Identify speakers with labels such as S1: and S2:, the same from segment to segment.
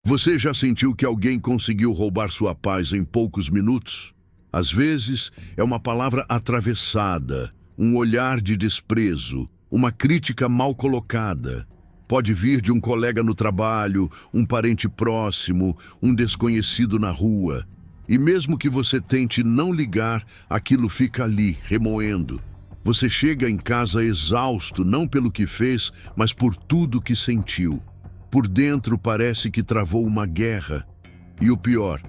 S1: Você já sentiu que alguém conseguiu roubar sua paz em poucos minutos? Às vezes, é uma palavra atravessada, um olhar de desprezo, uma crítica mal colocada. Pode vir de um colega no trabalho, um parente próximo, um desconhecido na rua. E mesmo que você tente não ligar, aquilo fica ali, remoendo. Você chega em casa exausto, não pelo que fez, mas por tudo que sentiu. Por dentro parece que travou uma guerra. E o pior,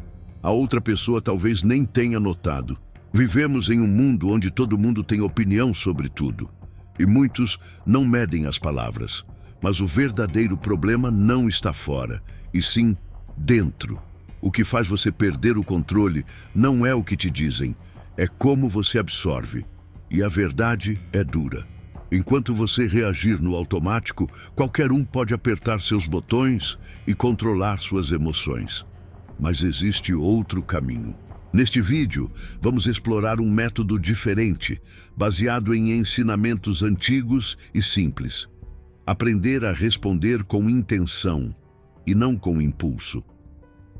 S1: a outra pessoa talvez nem tenha notado. Vivemos em um mundo onde todo mundo tem opinião sobre tudo. E muitos não medem as palavras. Mas o verdadeiro problema não está fora, e sim dentro. O que faz você perder o controle não é o que te dizem, é como você absorve. E a verdade é dura. Enquanto você reagir no automático, qualquer um pode apertar seus botões e controlar suas emoções. Mas existe outro caminho. Neste vídeo, vamos explorar um método diferente, baseado em ensinamentos antigos e simples. Aprender a responder com intenção e não com impulso.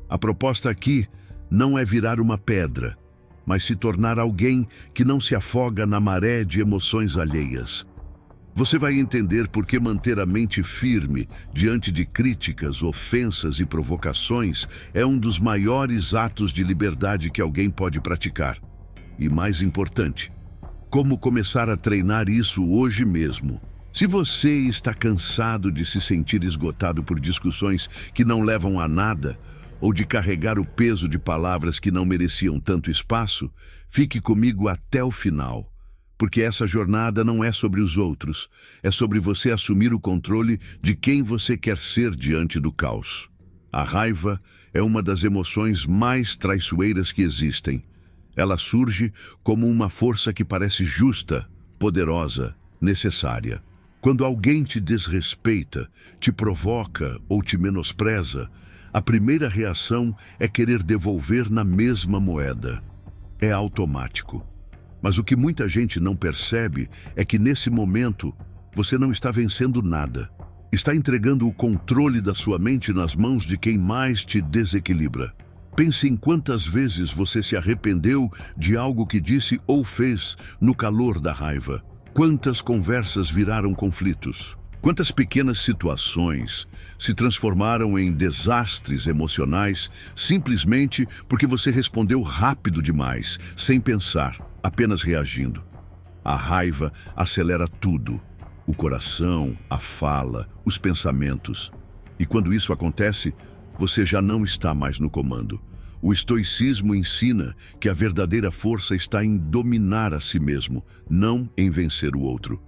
S1: A proposta aqui não é virar uma pedra, mas se tornar alguém que não se afoga na maré de emoções alheias. Você vai entender por que manter a mente firme diante de críticas, ofensas e provocações é um dos maiores atos de liberdade que alguém pode praticar. E mais importante, como começar a treinar isso hoje mesmo. Se você está cansado de se sentir esgotado por discussões que não levam a nada, ou de carregar o peso de palavras que não mereciam tanto espaço, fique comigo até o final. Porque essa jornada não é sobre os outros, é sobre você assumir o controle de quem você quer ser diante do caos. A raiva é uma das emoções mais traiçoeiras que existem. Ela surge como uma força que parece justa, poderosa, necessária. Quando alguém te desrespeita, te provoca ou te menospreza, a primeira reação é querer devolver na mesma moeda. É automático. Mas o que muita gente não percebe é que nesse momento você não está vencendo nada. Está entregando o controle da sua mente nas mãos de quem mais te desequilibra. Pense em quantas vezes você se arrependeu de algo que disse ou fez no calor da raiva. Quantas conversas viraram conflitos? Quantas pequenas situações se transformaram em desastres emocionais simplesmente porque você respondeu rápido demais, sem pensar, apenas reagindo? A raiva acelera tudo: o coração, a fala, os pensamentos. E quando isso acontece, você já não está mais no comando. O estoicismo ensina que a verdadeira força está em dominar a si mesmo, não em vencer o outro.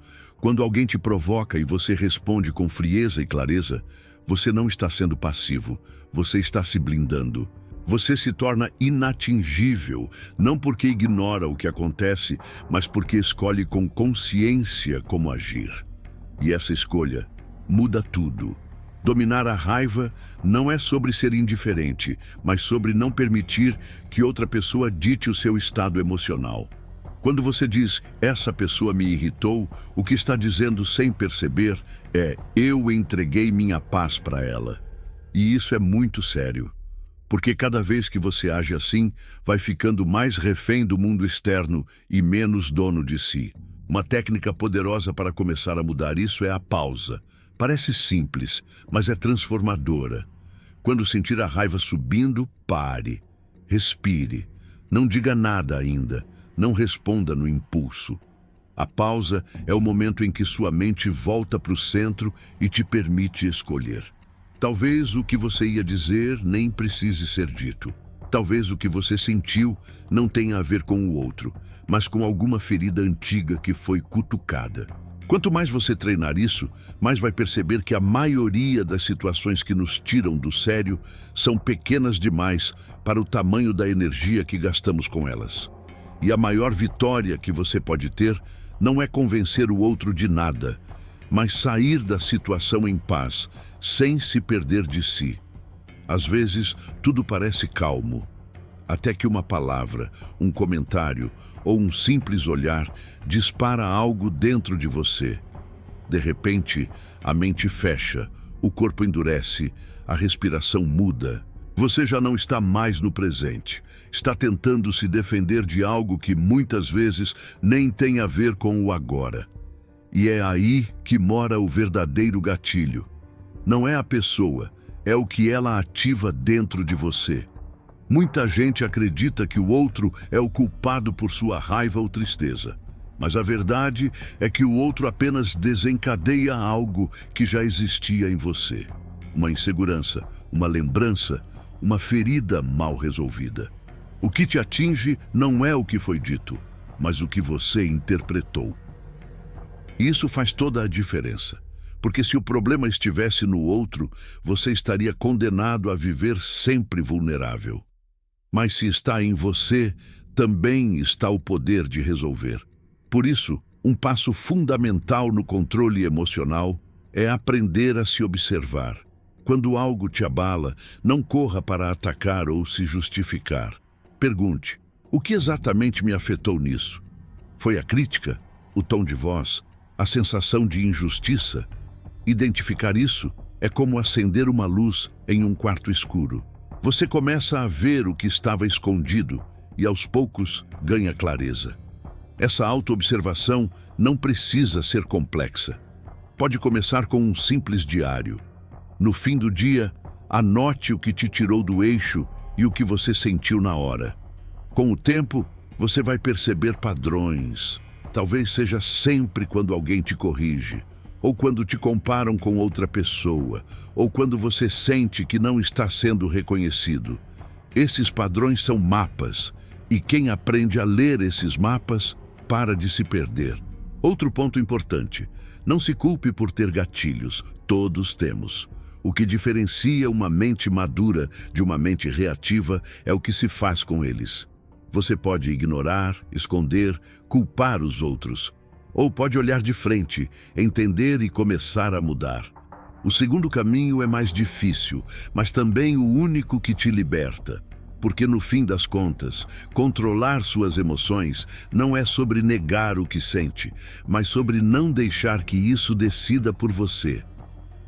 S1: Quando alguém te provoca e você responde com frieza e clareza, você não está sendo passivo, você está se blindando. Você se torna inatingível, não porque ignora o que acontece, mas porque escolhe com consciência como agir. E essa escolha muda tudo. Dominar a raiva não é sobre ser indiferente, mas sobre não permitir que outra pessoa dite o seu estado emocional. Quando você diz, essa pessoa me irritou, o que está dizendo sem perceber é, eu entreguei minha paz para ela. E isso é muito sério, porque cada vez que você age assim, vai ficando mais refém do mundo externo e menos dono de si. Uma técnica poderosa para começar a mudar isso é a pausa. Parece simples, mas é transformadora. Quando sentir a raiva subindo, pare. Respire. Não diga nada ainda. Não responda no impulso. A pausa é o momento em que sua mente volta para o centro e te permite escolher. Talvez o que você ia dizer nem precise ser dito. Talvez o que você sentiu não tenha a ver com o outro, mas com alguma ferida antiga que foi cutucada. Quanto mais você treinar isso, mais vai perceber que a maioria das situações que nos tiram do sério são pequenas demais para o tamanho da energia que gastamos com elas. E a maior vitória que você pode ter não é convencer o outro de nada, mas sair da situação em paz, sem se perder de si. Às vezes, tudo parece calmo, até que uma palavra, um comentário ou um simples olhar dispara algo dentro de você. De repente, a mente fecha, o corpo endurece, a respiração muda. Você já não está mais no presente. Está tentando se defender de algo que muitas vezes nem tem a ver com o agora. E é aí que mora o verdadeiro gatilho. Não é a pessoa, é o que ela ativa dentro de você. Muita gente acredita que o outro é o culpado por sua raiva ou tristeza. Mas a verdade é que o outro apenas desencadeia algo que já existia em você. Uma insegurança, uma lembrança, uma ferida mal resolvida. O que te atinge não é o que foi dito, mas o que você interpretou. E isso faz toda a diferença, porque se o problema estivesse no outro, você estaria condenado a viver sempre vulnerável. Mas se está em você, também está o poder de resolver. Por isso, um passo fundamental no controle emocional é aprender a se observar. Quando algo te abala, não corra para atacar ou se justificar. Pergunte: o que exatamente me afetou nisso? Foi a crítica? O tom de voz? A sensação de injustiça? Identificar isso é como acender uma luz em um quarto escuro. Você começa a ver o que estava escondido e, aos poucos, ganha clareza. Essa autoobservação não precisa ser complexa. Pode começar com um simples diário. No fim do dia, anote o que te tirou do eixo e o que você sentiu na hora. Com o tempo, você vai perceber padrões. Talvez seja sempre quando alguém te corrige, ou quando te comparam com outra pessoa, ou quando você sente que não está sendo reconhecido. Esses padrões são mapas, e quem aprende a ler esses mapas para de se perder. Outro ponto importante: não se culpe por ter gatilhos, todos temos. O que diferencia uma mente madura de uma mente reativa é o que se faz com eles. Você pode ignorar, esconder, culpar os outros. Ou pode olhar de frente, entender e começar a mudar. O segundo caminho é mais difícil, mas também o único que te liberta. Porque no fim das contas, controlar suas emoções não é sobre negar o que sente, mas sobre não deixar que isso decida por você.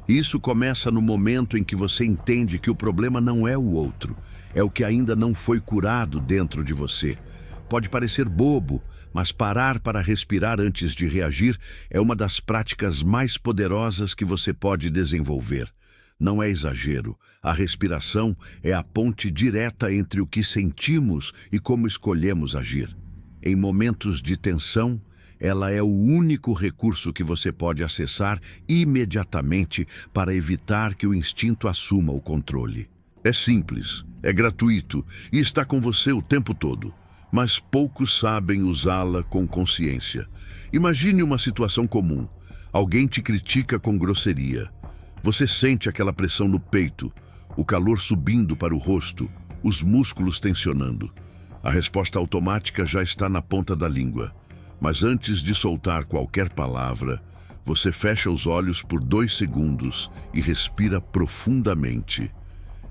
S1: Isso começa no momento em que você entende que o problema não é o outro, é o que ainda não foi curado dentro de você. Pode parecer bobo, mas parar para respirar antes de reagir é uma das práticas mais poderosas que você pode desenvolver. Não é exagero. A respiração é a ponte direta entre o que sentimos e como escolhemos agir. Em momentos de tensão, ela é o único recurso que você pode acessar imediatamente para evitar que o instinto assuma o controle. É simples, é gratuito e está com você o tempo todo, mas poucos sabem usá-la com consciência. Imagine uma situação comum. Alguém te critica com grosseria. Você sente aquela pressão no peito, o calor subindo para o rosto, os músculos tensionando. A resposta automática já está na ponta da língua. Mas antes de soltar qualquer palavra, você fecha os olhos por 2 segundos e respira profundamente.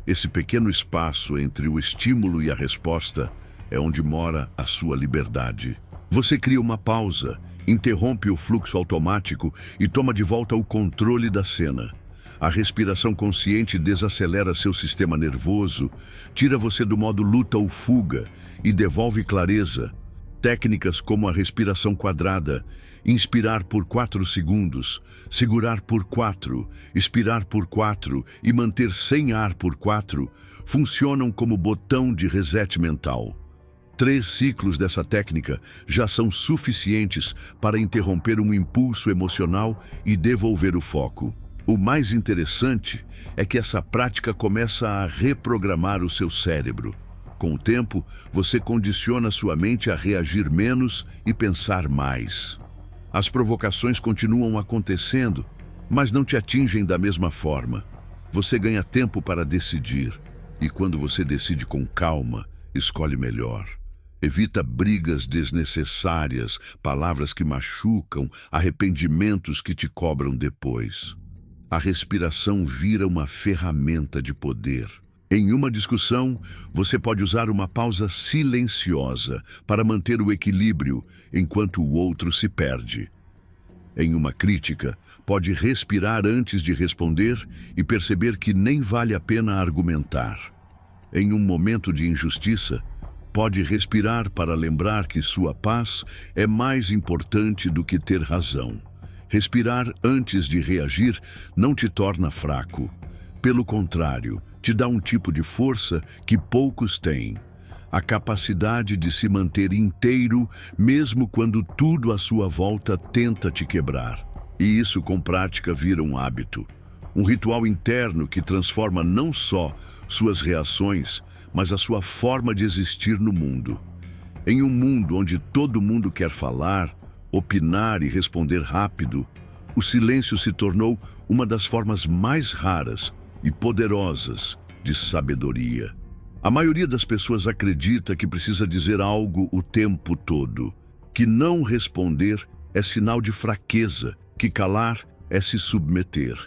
S1: Esse pequeno espaço entre o estímulo e a resposta é onde mora a sua liberdade. Você cria uma pausa, interrompe o fluxo automático e toma de volta o controle da cena. A respiração consciente desacelera seu sistema nervoso, tira você do modo luta ou fuga e devolve clareza. Técnicas como a respiração quadrada, inspirar por 4 segundos, segurar por 4, expirar por 4 e manter sem ar por 4, funcionam como botão de reset mental. 3 ciclos dessa técnica já são suficientes para interromper um impulso emocional e devolver o foco. O mais interessante é que essa prática começa a reprogramar o seu cérebro. Com o tempo, você condiciona sua mente a reagir menos e pensar mais. As provocações continuam acontecendo, mas não te atingem da mesma forma. Você ganha tempo para decidir, e quando você decide com calma, escolhe melhor. Evita brigas desnecessárias, palavras que machucam, arrependimentos que te cobram depois. A respiração vira uma ferramenta de poder. Em uma discussão, você pode usar uma pausa silenciosa para manter o equilíbrio enquanto o outro se perde. Em uma crítica, pode respirar antes de responder e perceber que nem vale a pena argumentar. Em um momento de injustiça, pode respirar para lembrar que sua paz é mais importante do que ter razão. Respirar antes de reagir não te torna fraco. Pelo contrário, te dá um tipo de força que poucos têm. A capacidade de se manter inteiro, mesmo quando tudo à sua volta tenta te quebrar. E isso, com prática, vira um hábito. Um ritual interno que transforma não só suas reações, mas a sua forma de existir no mundo. Em um mundo onde todo mundo quer falar, opinar e responder rápido, o silêncio se tornou uma das formas mais raras e poderosas de sabedoria. A maioria das pessoas acredita que precisa dizer algo o tempo todo, que não responder é sinal de fraqueza, que calar é se submeter.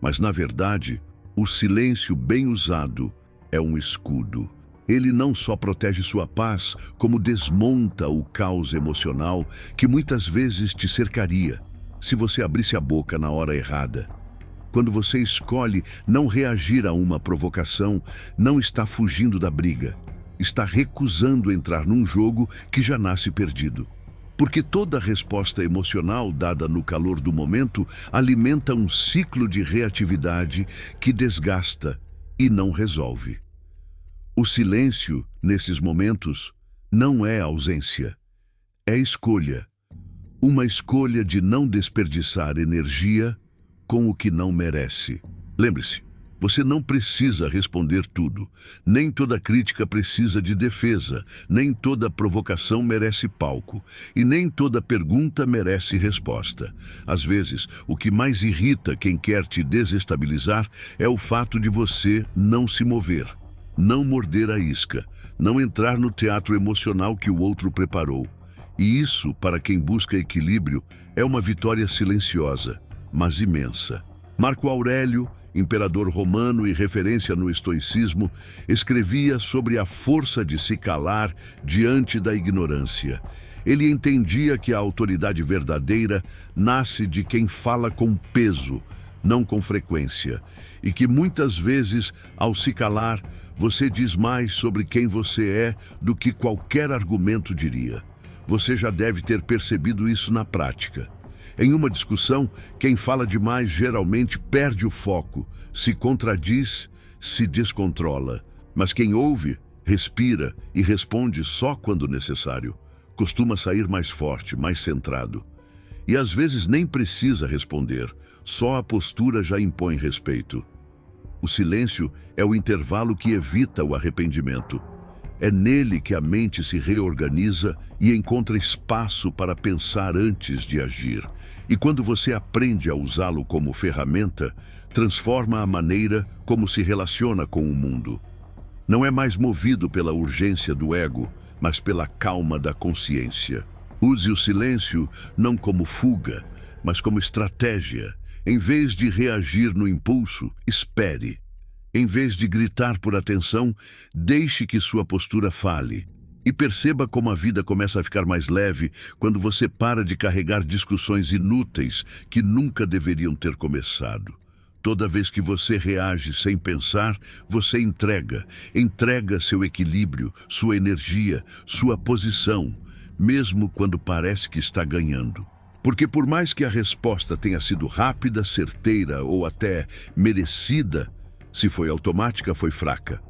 S1: Mas, na verdade, o silêncio bem usado é um escudo. Ele não só protege sua paz, como desmonta o caos emocional que muitas vezes te cercaria se você abrisse a boca na hora errada. Quando você escolhe não reagir a uma provocação, não está fugindo da briga, está recusando entrar num jogo que já nasce perdido. Porque toda resposta emocional dada no calor do momento alimenta um ciclo de reatividade que desgasta e não resolve. O silêncio, nesses momentos, não é ausência, é escolha. Uma escolha de não desperdiçar energia com o que não merece. Lembre-se, você não precisa responder tudo. Nem toda crítica precisa de defesa, nem toda provocação merece palco, e nem toda pergunta merece resposta. Às vezes, o que mais irrita quem quer te desestabilizar é o fato de você não se mover, não morder a isca, não entrar no teatro emocional que o outro preparou. E isso, para quem busca equilíbrio, é uma vitória silenciosa, mas imensa. Marco Aurélio, imperador romano e referência no estoicismo, escrevia sobre a força de se calar diante da ignorância. Ele entendia que a autoridade verdadeira nasce de quem fala com peso, não com frequência, e que muitas vezes, ao se calar, você diz mais sobre quem você é do que qualquer argumento diria. Você já deve ter percebido isso na prática. Em uma discussão, quem fala demais geralmente perde o foco, se contradiz, se descontrola. Mas quem ouve, respira e responde só quando necessário, costuma sair mais forte, mais centrado. E às vezes nem precisa responder, só a postura já impõe respeito. O silêncio é o intervalo que evita o arrependimento. É nele que a mente se reorganiza e encontra espaço para pensar antes de agir. E quando você aprende a usá-lo como ferramenta, transforma a maneira como se relaciona com o mundo. Não é mais movido pela urgência do ego, mas pela calma da consciência. Use o silêncio não como fuga, mas como estratégia. Em vez de reagir no impulso, espere. Em vez de gritar por atenção, deixe que sua postura fale. E perceba como a vida começa a ficar mais leve quando você para de carregar discussões inúteis que nunca deveriam ter começado. Toda vez que você reage sem pensar, você entrega seu equilíbrio, sua energia, sua posição, mesmo quando parece que está ganhando. Porque por mais que a resposta tenha sido rápida, certeira ou até merecida, se foi automática, foi fraca.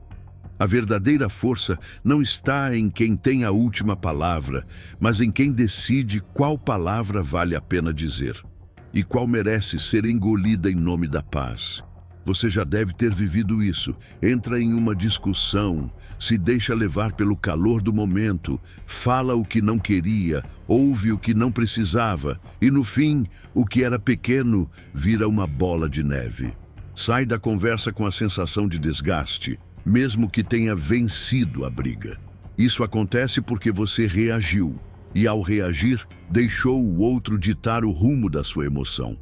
S1: A verdadeira força não está em quem tem a última palavra, mas em quem decide qual palavra vale a pena dizer e qual merece ser engolida em nome da paz. Você já deve ter vivido isso. Entra em uma discussão, se deixa levar pelo calor do momento, fala o que não queria, ouve o que não precisava e, no fim, o que era pequeno vira uma bola de neve. Sai da conversa com a sensação de desgaste, mesmo que tenha vencido a briga. Isso acontece porque você reagiu, e ao reagir, deixou o outro ditar o rumo da sua emoção.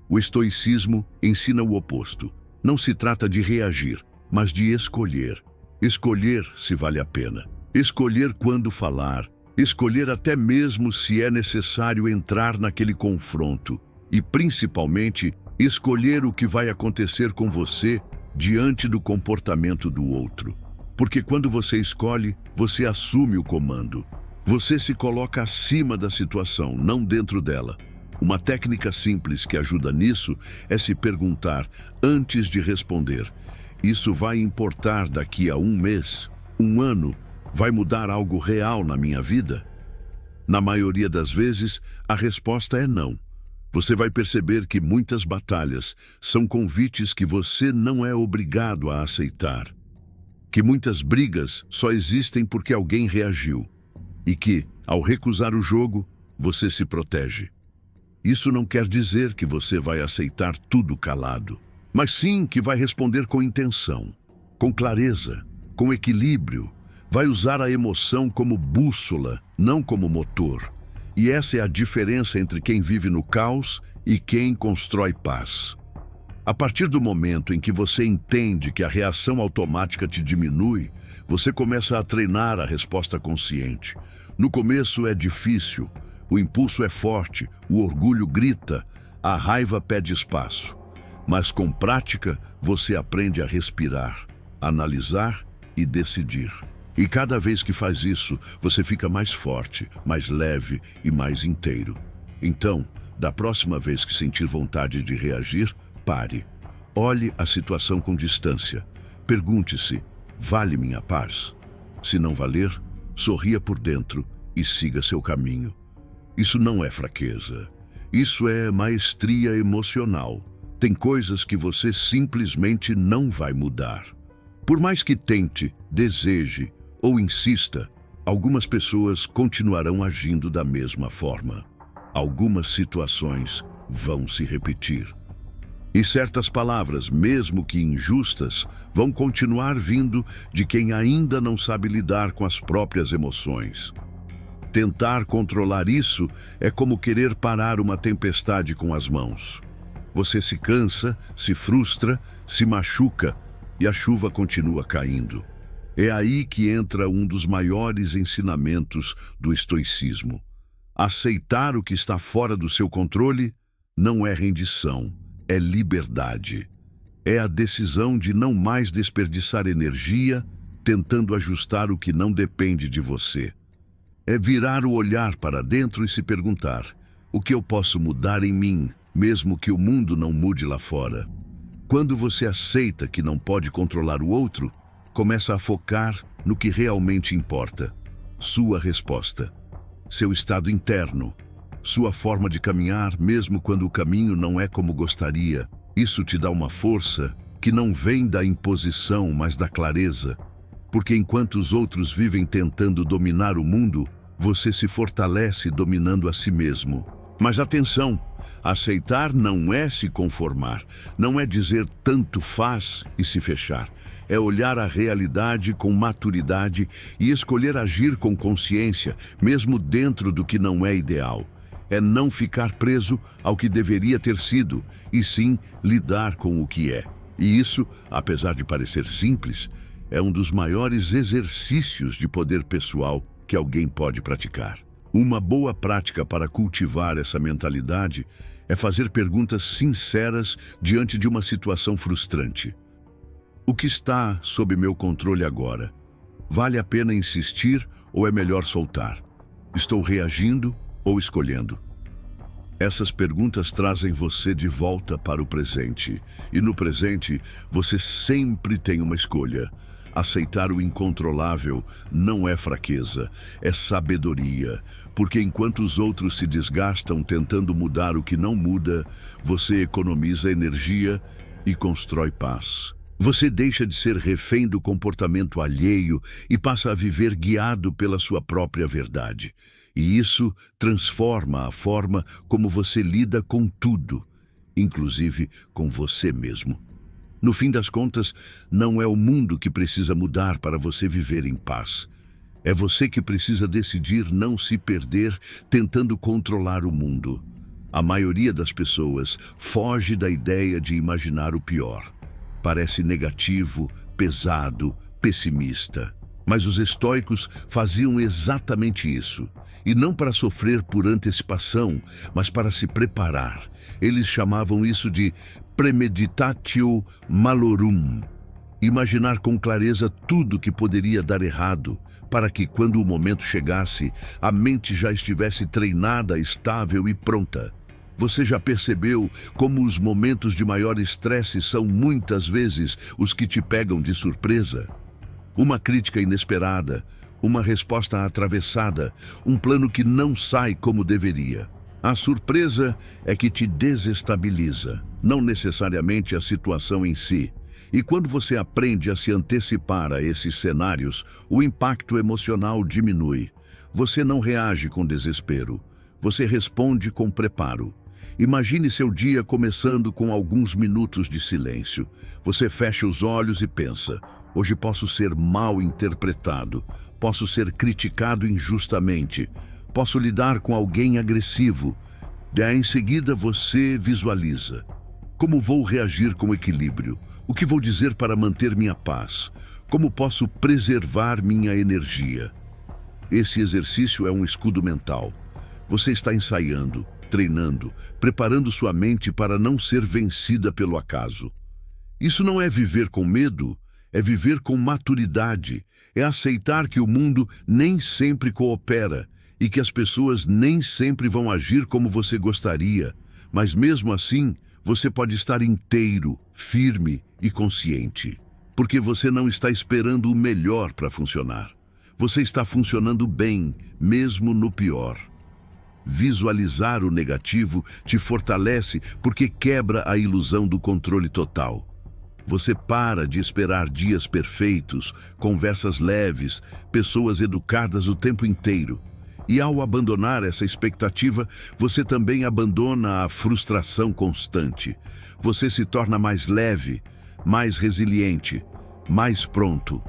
S1: O estoicismo ensina o oposto. Não se trata de reagir, mas de escolher. Escolher se vale a pena. Escolher quando falar. Escolher até mesmo se é necessário entrar naquele confronto. E, principalmente, escolher o que vai acontecer com você diante do comportamento do outro. Porque quando você escolhe, você assume o comando. Você se coloca acima da situação, não dentro dela. Uma técnica simples que ajuda nisso é se perguntar antes de responder: isso vai importar daqui a um mês, um ano? Vai mudar algo real na minha vida? Na maioria das vezes, a resposta é não. Você vai perceber que muitas batalhas são convites que você não é obrigado a aceitar. Que muitas brigas só existem porque alguém reagiu. E que, ao recusar o jogo, você se protege. Isso não quer dizer que você vai aceitar tudo calado, mas sim que vai responder com intenção, com clareza, com equilíbrio. Vai usar a emoção como bússola, não como motor. E essa é a diferença entre quem vive no caos e quem constrói paz. A partir do momento em que você entende que a reação automática te diminui, você começa a treinar a resposta consciente. No começo é difícil, o impulso é forte, o orgulho grita, a raiva pede espaço. Mas com prática, você aprende a respirar, analisar e decidir. E cada vez que faz isso, você fica mais forte, mais leve e mais inteiro. Então, da próxima vez que sentir vontade de reagir, pare. Olhe a situação com distância. Pergunte-se: vale minha paz? Se não valer, sorria por dentro e siga seu caminho. Isso não é fraqueza. Isso é maestria emocional. Tem coisas que você simplesmente não vai mudar. Por mais que tente, deseje ou insista, algumas pessoas continuarão agindo da mesma forma. Algumas situações vão se repetir. E certas palavras, mesmo que injustas, vão continuar vindo de quem ainda não sabe lidar com as próprias emoções. Tentar controlar isso é como querer parar uma tempestade com as mãos. Você se cansa, se frustra, se machuca e a chuva continua caindo. É aí que entra um dos maiores ensinamentos do estoicismo. Aceitar o que está fora do seu controle não é rendição, é liberdade. É a decisão de não mais desperdiçar energia tentando ajustar o que não depende de você. É virar o olhar para dentro e se perguntar: o que eu posso mudar em mim, mesmo que o mundo não mude lá fora? Quando você aceita que não pode controlar o outro, começa a focar no que realmente importa. Sua resposta, seu estado interno, sua forma de caminhar, mesmo quando o caminho não é como gostaria. Isso te dá uma força que não vem da imposição, mas da clareza. Porque enquanto os outros vivem tentando dominar o mundo, você se fortalece dominando a si mesmo. Mas atenção, aceitar não é se conformar, não é dizer tanto faz e se fechar. É olhar a realidade com maturidade e escolher agir com consciência, mesmo dentro do que não é ideal. É não ficar preso ao que deveria ter sido, e sim lidar com o que é. E isso, apesar de parecer simples, é um dos maiores exercícios de poder pessoal que alguém pode praticar. Uma boa prática para cultivar essa mentalidade é fazer perguntas sinceras diante de uma situação frustrante. O que está sob meu controle agora? Vale a pena insistir ou é melhor soltar? Estou reagindo ou escolhendo? Essas perguntas trazem você de volta para o presente. E no presente, você sempre tem uma escolha. Aceitar o incontrolável não é fraqueza, é sabedoria. Porque enquanto os outros se desgastam tentando mudar o que não muda, você economiza energia e constrói paz. Você deixa de ser refém do comportamento alheio e passa a viver guiado pela sua própria verdade. E isso transforma a forma como você lida com tudo, inclusive com você mesmo. No fim das contas, não é o mundo que precisa mudar para você viver em paz. É você que precisa decidir não se perder tentando controlar o mundo. A maioria das pessoas foge da ideia de imaginar o pior. Parece negativo, pesado, pessimista. Mas os estoicos faziam exatamente isso. E não para sofrer por antecipação, mas para se preparar. Eles chamavam isso de premeditatio malorum. Imaginar com clareza tudo que poderia dar errado, para que, quando o momento chegasse, a mente já estivesse treinada, estável e pronta. Você já percebeu como os momentos de maior estresse são muitas vezes os que te pegam de surpresa? Uma crítica inesperada, uma resposta atravessada, um plano que não sai como deveria. A surpresa é que te desestabiliza, não necessariamente a situação em si. E quando você aprende a se antecipar a esses cenários, o impacto emocional diminui. Você não reage com desespero, você responde com preparo. Imagine seu dia começando com alguns minutos de silêncio. Você fecha os olhos e pensa: hoje posso ser mal interpretado, posso ser criticado injustamente, posso lidar com alguém agressivo. Daí em seguida você visualiza: como vou reagir com equilíbrio? O que vou dizer para manter minha paz? Como posso preservar minha energia? Esse exercício é um escudo mental. Você está ensaiando, treinando, preparando sua mente para não ser vencida pelo acaso. Isso não é viver com medo, é viver com maturidade, é aceitar que o mundo nem sempre coopera e que as pessoas nem sempre vão agir como você gostaria, mas mesmo assim, você pode estar inteiro, firme e consciente, porque você não está esperando o melhor para funcionar. Você está funcionando bem, mesmo no pior. Visualizar o negativo te fortalece porque quebra a ilusão do controle total. Você para de esperar dias perfeitos, conversas leves, pessoas educadas o tempo inteiro. E ao abandonar essa expectativa, você também abandona a frustração constante. Você se torna mais leve, mais resiliente, mais pronto.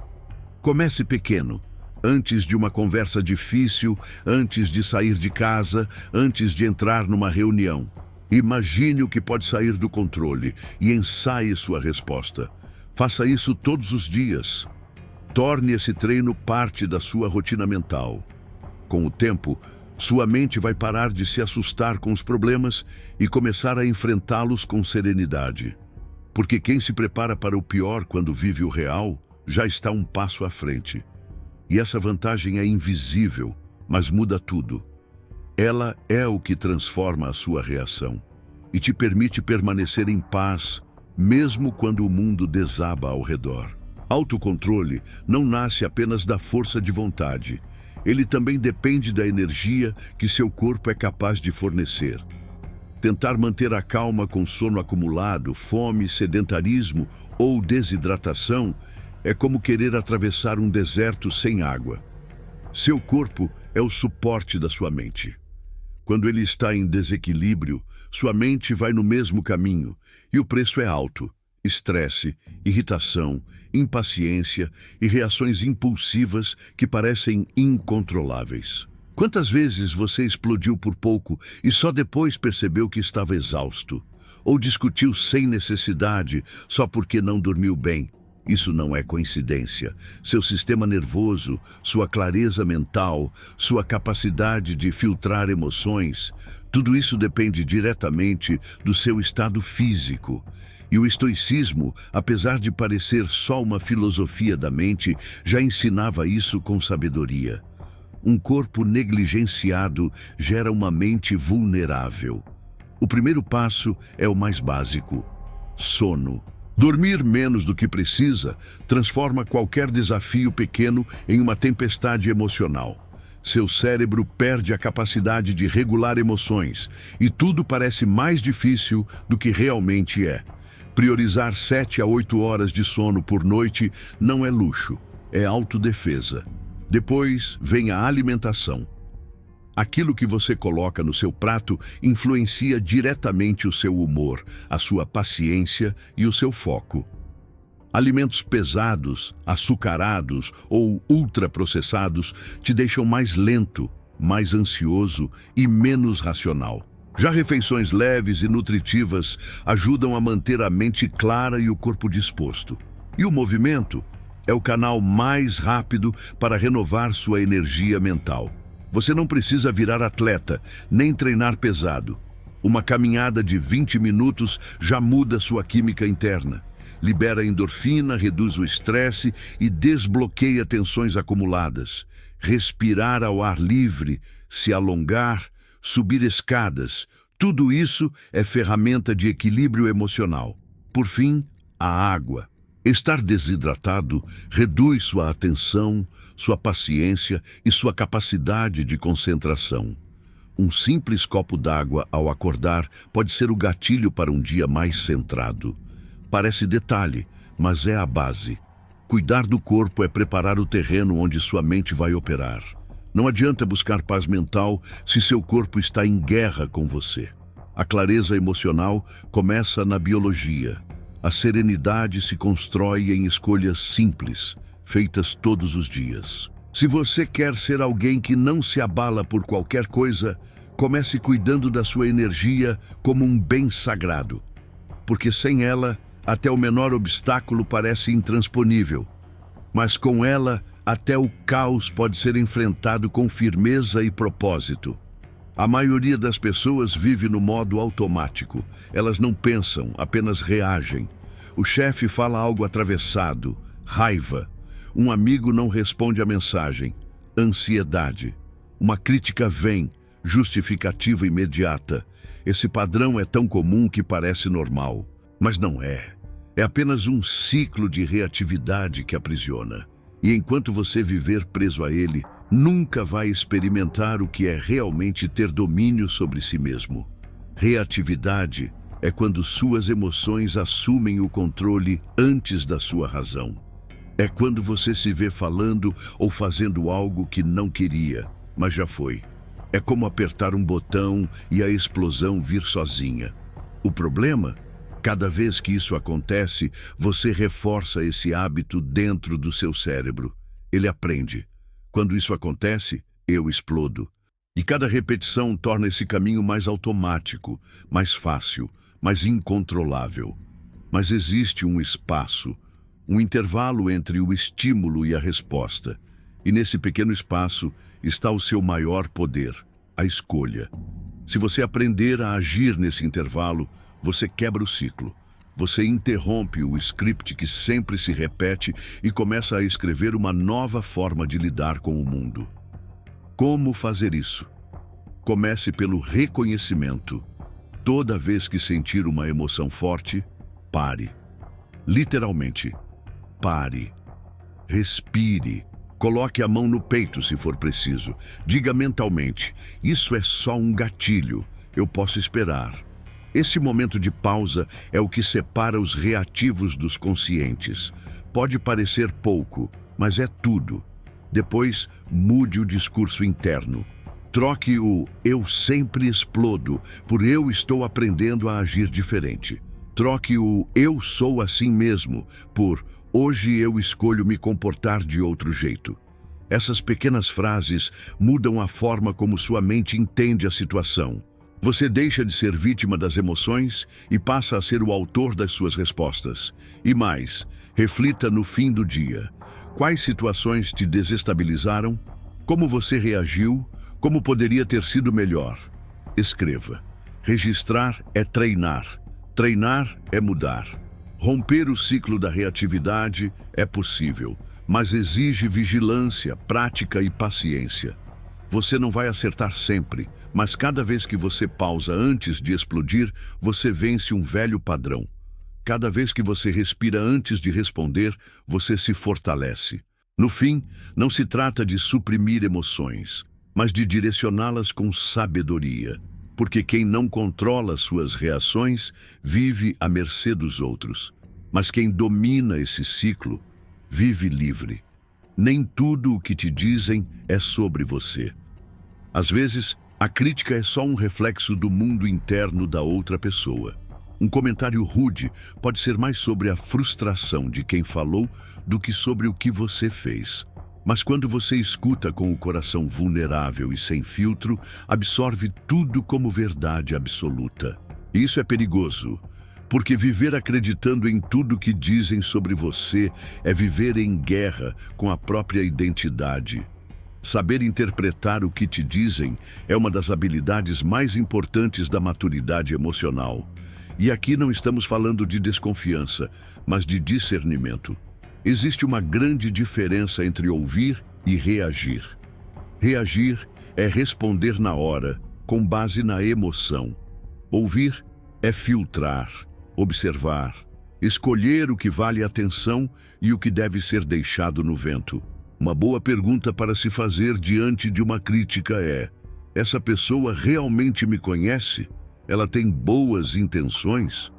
S1: Comece pequeno. Antes de uma conversa difícil, antes de sair de casa, antes de entrar numa reunião. Imagine o que pode sair do controle e ensaie sua resposta. Faça isso todos os dias. Torne esse treino parte da sua rotina mental. Com o tempo, sua mente vai parar de se assustar com os problemas e começar a enfrentá-los com serenidade. Porque quem se prepara para o pior quando vive o real, já está um passo à frente. E essa vantagem é invisível, mas muda tudo. Ela é o que transforma a sua reação e te permite permanecer em paz, mesmo quando o mundo desaba ao redor. Autocontrole não nasce apenas da força de vontade. Ele também depende da energia que seu corpo é capaz de fornecer. Tentar manter a calma com sono acumulado, fome, sedentarismo ou desidratação é como querer atravessar um deserto sem água. Seu corpo é o suporte da sua mente. Quando ele está em desequilíbrio, sua mente vai no mesmo caminho e o preço é alto. Estresse, irritação, impaciência e reações impulsivas que parecem incontroláveis. Quantas vezes você explodiu por pouco e só depois percebeu que estava exausto? Ou discutiu sem necessidade só porque não dormiu bem? Isso não é coincidência. Seu sistema nervoso, sua clareza mental, sua capacidade de filtrar emoções, tudo isso depende diretamente do seu estado físico. E o estoicismo, apesar de parecer só uma filosofia da mente, já ensinava isso com sabedoria. Um corpo negligenciado gera uma mente vulnerável. O primeiro passo é o mais básico: sono. Dormir menos do que precisa transforma qualquer desafio pequeno em uma tempestade emocional. Seu cérebro perde a capacidade de regular emoções e tudo parece mais difícil do que realmente é. Priorizar 7 a 8 horas de sono por noite não é luxo, é autodefesa. Depois vem a alimentação. Aquilo que você coloca no seu prato influencia diretamente o seu humor, a sua paciência e o seu foco. Alimentos pesados, açucarados ou ultraprocessados te deixam mais lento, mais ansioso e menos racional. Já refeições leves e nutritivas ajudam a manter a mente clara e o corpo disposto. E o movimento? é o canal mais rápido para renovar sua energia mental. Você não precisa virar atleta, nem treinar pesado. Uma caminhada de 20 minutos já muda sua química interna. Libera endorfina, reduz o estresse e desbloqueia tensões acumuladas. Respirar ao ar livre, se alongar, subir escadas, tudo isso é ferramenta de equilíbrio emocional. Por fim, a água. Estar desidratado reduz sua atenção, sua paciência e sua capacidade de concentração. Um simples copo d'água ao acordar pode ser o gatilho para um dia mais centrado. Parece detalhe, mas é a base. Cuidar do corpo é preparar o terreno onde sua mente vai operar. Não adianta buscar paz mental se seu corpo está em guerra com você. A clareza emocional começa na biologia. A serenidade se constrói em escolhas simples, feitas todos os dias. Se você quer ser alguém que não se abala por qualquer coisa, comece cuidando da sua energia como um bem sagrado. Porque sem ela, até o menor obstáculo parece intransponível. Mas com ela, até o caos pode ser enfrentado com firmeza e propósito. A maioria das pessoas vive no modo automático. Elas não pensam, apenas reagem. O chefe fala algo atravessado, raiva. Um amigo não responde a mensagem, ansiedade. Uma crítica vem, justificativa imediata. Esse padrão é tão comum que parece normal, mas não é. É apenas um ciclo de reatividade que aprisiona. E enquanto você viver preso a ele, nunca vai experimentar o que é realmente ter domínio sobre si mesmo. Reatividade é quando suas emoções assumem o controle antes da sua razão. É quando você se vê falando ou fazendo algo que não queria, mas já foi. É como apertar um botão e a explosão vir sozinha. O problema? Cada vez que isso acontece, você reforça esse hábito dentro do seu cérebro. Ele aprende. Quando isso acontece, eu explodo. E cada repetição torna esse caminho mais automático, mais fácil, mais incontrolável. Mas existe um espaço, um intervalo entre o estímulo e a resposta. E nesse pequeno espaço está o seu maior poder, a escolha. Se você aprender a agir nesse intervalo, você quebra o ciclo. Você interrompe o script que sempre se repete e começa a escrever uma nova forma de lidar com o mundo. Como fazer isso? Comece pelo reconhecimento. Toda vez que sentir uma emoção forte, pare. Literalmente, pare. Respire. Coloque a mão no peito se for preciso. Diga mentalmente, isso é só um gatilho, eu posso esperar. Esse momento de pausa é o que separa os reativos dos conscientes. Pode parecer pouco, mas é tudo. Depois, mude o discurso interno. Troque o "eu sempre explodo" por "eu estou aprendendo a agir diferente". Troque o "eu sou assim mesmo" por "hoje eu escolho me comportar de outro jeito". Essas pequenas frases mudam a forma como sua mente entende a situação. Você deixa de ser vítima das emoções e passa a ser o autor das suas respostas. E mais, reflita no fim do dia. Quais situações te desestabilizaram? Como você reagiu? Como poderia ter sido melhor? Escreva. Registrar é treinar. Treinar é mudar. Romper o ciclo da reatividade é possível, mas exige vigilância, prática e paciência. Você não vai acertar sempre, mas cada vez que você pausa antes de explodir, você vence um velho padrão. Cada vez que você respira antes de responder, você se fortalece. No fim, não se trata de suprimir emoções, mas de direcioná-las com sabedoria. Porque quem não controla suas reações vive à mercê dos outros. Mas quem domina esse ciclo vive livre. Nem tudo o que te dizem é sobre você. Às vezes, a crítica é só um reflexo do mundo interno da outra pessoa. Um comentário rude pode ser mais sobre a frustração de quem falou do que sobre o que você fez. Mas quando você escuta com o coração vulnerável e sem filtro, absorve tudo como verdade absoluta. Isso é perigoso, Porque viver acreditando em tudo que dizem sobre você é viver em guerra com a própria identidade. Saber interpretar o que te dizem é uma das habilidades mais importantes da maturidade emocional. E aqui não estamos falando de desconfiança, mas de discernimento. Existe uma grande diferença entre ouvir e reagir. Reagir é responder na hora, com base na emoção. Ouvir é filtrar, observar, escolher o que vale a atenção e o que deve ser deixado no vento. Uma boa pergunta para se fazer diante de uma crítica é: essa pessoa realmente me conhece? Ela tem boas intenções?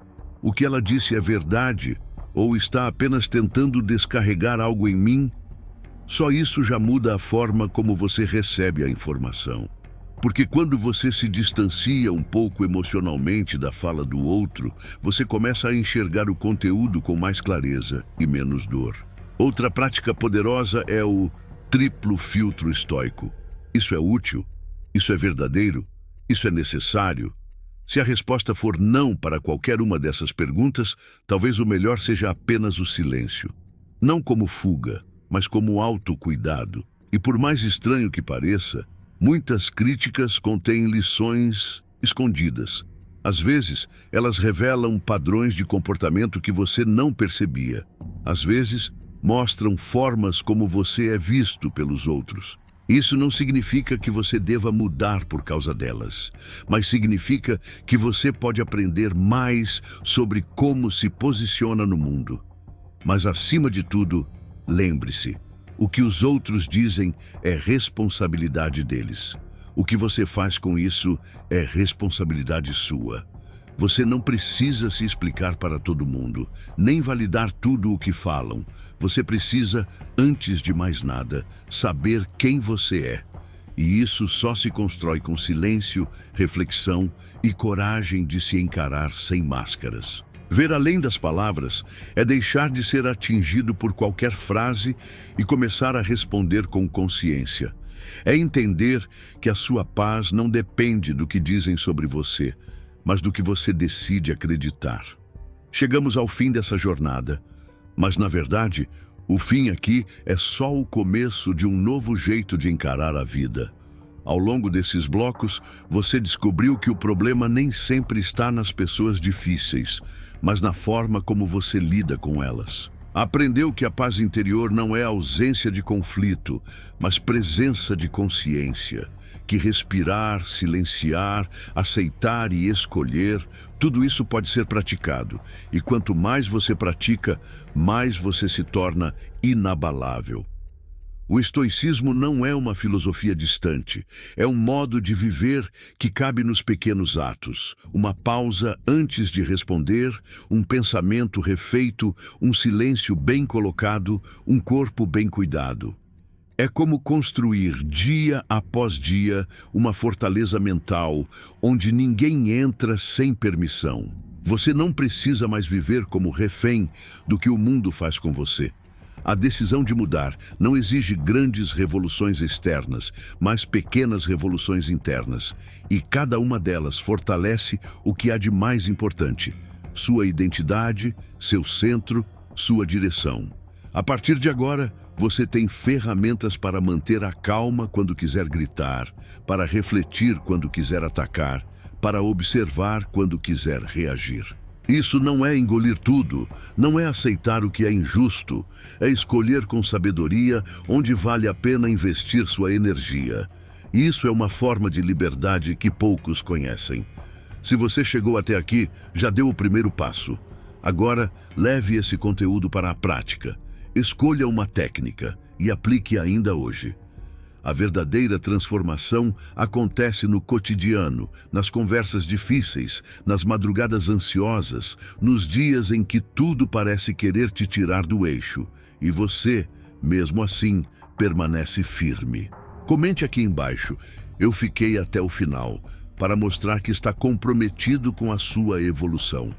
S1: O que ela disse é verdade? Ou está apenas tentando descarregar algo em mim? Só isso já muda a forma como você recebe a informação. Porque quando você se distancia um pouco emocionalmente da fala do outro, você começa a enxergar o conteúdo com mais clareza e menos dor. Outra prática poderosa é o triplo filtro estoico. Isso é útil? Isso é verdadeiro? Isso é necessário? Se a resposta for não para qualquer uma dessas perguntas, talvez o melhor seja apenas o silêncio. Não como fuga, mas como autocuidado. E por mais estranho que pareça, muitas críticas contêm lições escondidas. Às vezes, elas revelam padrões de comportamento que você não percebia. Às vezes, mostram formas como você é visto pelos outros. Isso não significa que você deva mudar por causa delas, mas significa que você pode aprender mais sobre como se posiciona no mundo. Mas, acima de tudo, lembre-se, o que os outros dizem é responsabilidade deles. O que você faz com isso é responsabilidade sua. Você não precisa se explicar para todo mundo, nem validar tudo o que falam. Você precisa, antes de mais nada, saber quem você é. E isso só se constrói com silêncio, reflexão e coragem de se encarar sem máscaras. Ver além das palavras é deixar de ser atingido por qualquer frase e começar a responder com consciência. É entender que a sua paz não depende do que dizem sobre você, mas do que você decide acreditar. Chegamos ao fim dessa jornada, mas na verdade, o fim aqui é só o começo de um novo jeito de encarar a vida. Ao longo desses blocos, você descobriu que o problema nem sempre está nas pessoas difíceis, mas na forma como você lida com elas. Aprendeu que a paz interior não é ausência de conflito, mas presença de consciência. Que respirar, silenciar, aceitar e escolher, tudo isso pode ser praticado. E quanto mais você pratica, mais você se torna inabalável. O estoicismo não é uma filosofia distante, é um modo de viver que cabe nos pequenos atos. Uma pausa antes de responder, um pensamento refeito, um silêncio bem colocado, um corpo bem cuidado. É como construir, dia após dia, uma fortaleza mental, onde ninguém entra sem permissão. Você não precisa mais viver como refém do que o mundo faz com você. A decisão de mudar não exige grandes revoluções externas, mas pequenas revoluções internas. E cada uma delas fortalece o que há de mais importante: sua identidade, seu centro, sua direção. A partir de agora, você tem ferramentas para manter a calma quando quiser gritar, para refletir quando quiser atacar, para observar quando quiser reagir. Isso não é engolir tudo, não é aceitar o que é injusto, é escolher com sabedoria onde vale a pena investir sua energia. Isso é uma forma de liberdade que poucos conhecem. Se você chegou até aqui, já deu o primeiro passo. Agora, leve esse conteúdo para a prática. Escolha uma técnica e aplique ainda hoje. A verdadeira transformação acontece no cotidiano, nas conversas difíceis, nas madrugadas ansiosas, nos dias em que tudo parece querer te tirar do eixo. E você, mesmo assim, permanece firme. Comente aqui embaixo: eu fiquei até o final, para mostrar que está comprometido com a sua evolução.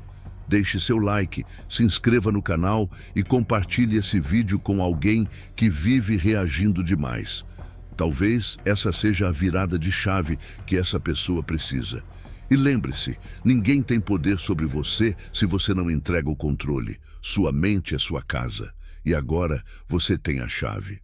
S1: Deixe seu like, se inscreva no canal e compartilhe esse vídeo com alguém que vive reagindo demais. Talvez essa seja a virada de chave que essa pessoa precisa. E lembre-se, ninguém tem poder sobre você se você não entrega o controle. Sua mente é sua casa. E agora você tem a chave.